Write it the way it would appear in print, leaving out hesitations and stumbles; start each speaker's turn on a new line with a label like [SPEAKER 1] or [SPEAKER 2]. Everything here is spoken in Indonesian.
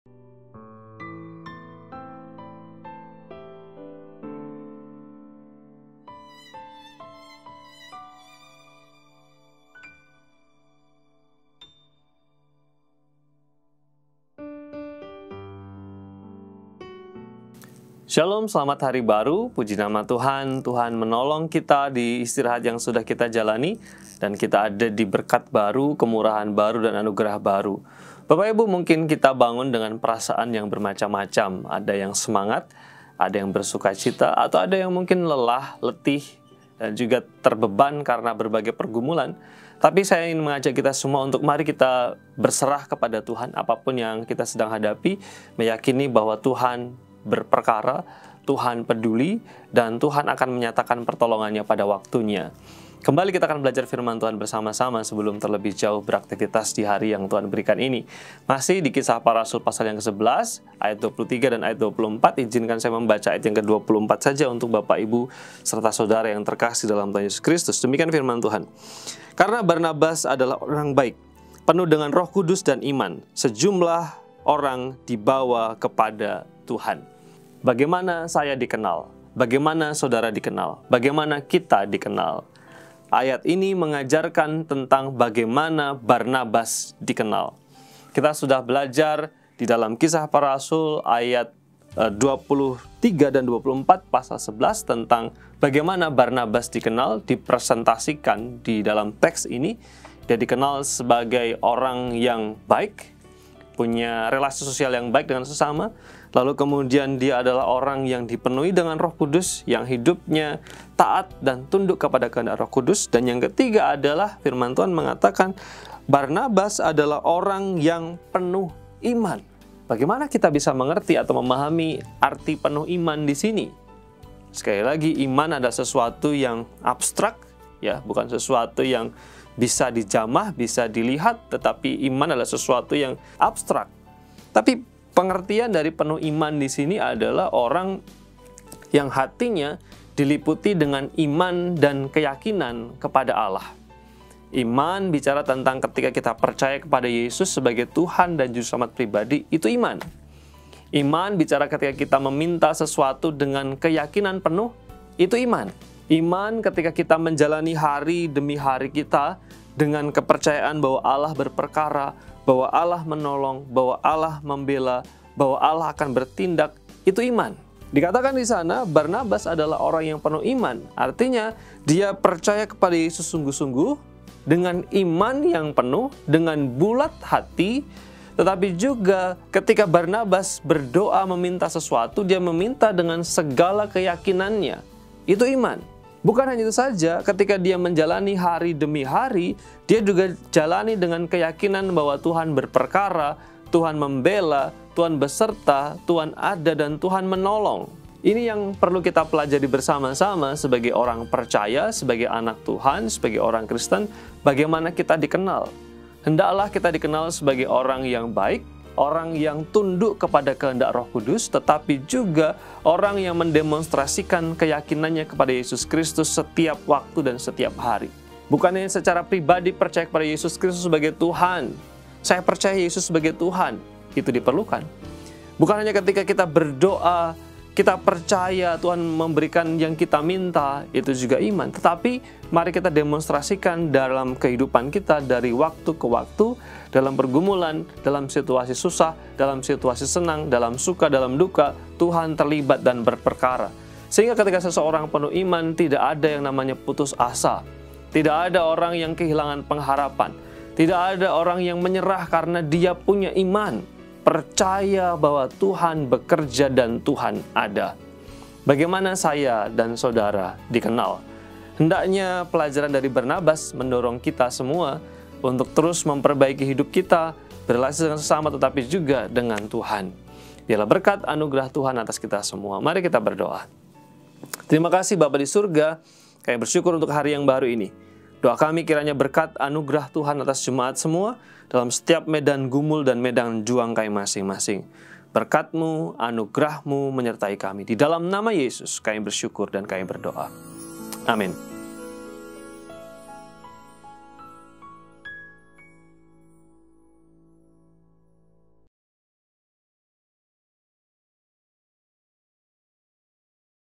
[SPEAKER 1] Shalom, selamat hari baru, puji nama Tuhan. Tuhan menolong kita di istirahat yang sudah kita jalani, dan kita ada di berkat baru, kemurahan baru, dan anugerah baru. Bapak Ibu, mungkin kita bangun dengan perasaan yang bermacam-macam. Ada yang semangat, ada yang bersuka cita, atau ada yang mungkin lelah, letih, dan juga terbeban karena berbagai pergumulan. Tapi saya ingin mengajak kita semua untuk mari kita berserah kepada Tuhan, apapun yang kita sedang hadapi, meyakini bahwa Tuhan berperkara, Tuhan peduli, dan Tuhan akan menyatakan pertolongannya pada waktunya. Kembali kita akan belajar firman Tuhan bersama-sama sebelum terlebih jauh beraktivitas di hari yang Tuhan berikan ini. Masih di Kisah Para Rasul pasal yang ke-11, ayat 23 dan ayat 24, izinkan saya membaca ayat yang ke-24 saja untuk Bapak Ibu serta saudara yang terkasih dalam Tuhan Yesus Kristus. Demikian firman Tuhan. Karena Barnabas adalah orang baik, penuh dengan Roh Kudus dan iman, sejumlah orang dibawa kepada Tuhan. Bagaimana saya dikenal? Bagaimana saudara dikenal? Bagaimana kita dikenal? Ayat ini mengajarkan tentang bagaimana Barnabas dikenal. Kita sudah belajar di dalam Kisah Para Rasul ayat 23 dan 24 pasal 11 tentang bagaimana Barnabas dikenal, dipresentasikan di dalam teks ini. Dia dikenal sebagai orang yang baik, punya relasi sosial yang baik dengan sesama. Lalu kemudian dia adalah orang yang dipenuhi dengan Roh Kudus, yang hidupnya taat dan tunduk kepada kehendak Roh Kudus. Dan yang ketiga adalah firman Tuhan mengatakan Barnabas adalah orang yang penuh iman. Bagaimana kita bisa mengerti atau memahami arti penuh iman di sini? Sekali lagi, iman adalah sesuatu yang abstrak, ya, bukan sesuatu yang bisa dijamah, bisa dilihat, tetapi iman adalah sesuatu yang abstrak. Tapi pengertian dari penuh iman di sini adalah orang yang hatinya diliputi dengan iman dan keyakinan kepada Allah. Iman bicara tentang ketika kita percaya kepada Yesus sebagai Tuhan dan Juru Selamat pribadi, itu iman. Iman bicara ketika kita meminta sesuatu dengan keyakinan penuh, itu iman. Iman ketika kita menjalani hari demi hari kita dengan kepercayaan bahwa Allah berperkara, bahwa Allah menolong, bahwa Allah membela, bahwa Allah akan bertindak, itu iman. Dikatakan di sana, Barnabas adalah orang yang penuh iman. Artinya, dia percaya kepada Yesus sungguh-sungguh, dengan iman yang penuh, dengan bulat hati, tetapi juga ketika Barnabas berdoa meminta sesuatu, dia meminta dengan segala keyakinannya. Itu iman. Bukan hanya itu saja, ketika dia menjalani hari demi hari, dia juga jalani dengan keyakinan bahwa Tuhan berperkara, Tuhan membela, Tuhan beserta, Tuhan ada, dan Tuhan menolong. Ini yang perlu kita pelajari bersama-sama sebagai orang percaya, sebagai anak Tuhan, sebagai orang Kristen, bagaimana kita dikenal. Hendaklah kita dikenal sebagai orang yang baik, orang yang tunduk kepada kehendak Roh Kudus, tetapi juga orang yang mendemonstrasikan keyakinannya kepada Yesus Kristus setiap waktu dan setiap hari. Bukan hanya secara pribadi percaya kepada Yesus Kristus sebagai Tuhan. Saya percaya Yesus sebagai Tuhan. Itu diperlukan. Bukan hanya ketika kita berdoa, kita percaya Tuhan memberikan yang kita minta, itu juga iman. Tetapi mari kita demonstrasikan dalam kehidupan kita dari waktu ke waktu, dalam pergumulan, dalam situasi susah, dalam situasi senang, dalam suka, dalam duka, Tuhan terlibat dan berperkara. Sehingga ketika seseorang penuh iman, tidak ada yang namanya putus asa. Tidak ada orang yang kehilangan pengharapan. Tidak ada orang yang menyerah karena dia punya iman. Percaya bahwa Tuhan bekerja dan Tuhan ada. Bagaimana saya dan saudara dikenal? Hendaknya pelajaran dari Barnabas mendorong kita semua untuk terus memperbaiki hidup kita, berrelasi dengan sesama, tetapi juga dengan Tuhan. Biarlah berkat anugerah Tuhan atas kita semua. Mari kita berdoa. Terima kasih Bapa di surga, kami bersyukur untuk hari yang baru ini. Doa kami kiranya berkat anugerah Tuhan atas jemaat semua dalam setiap medan gumul dan medan juang kami masing-masing. Berkat-Mu, anugerah-Mu menyertai kami. Di dalam nama Yesus kami bersyukur dan kami berdoa. Amin.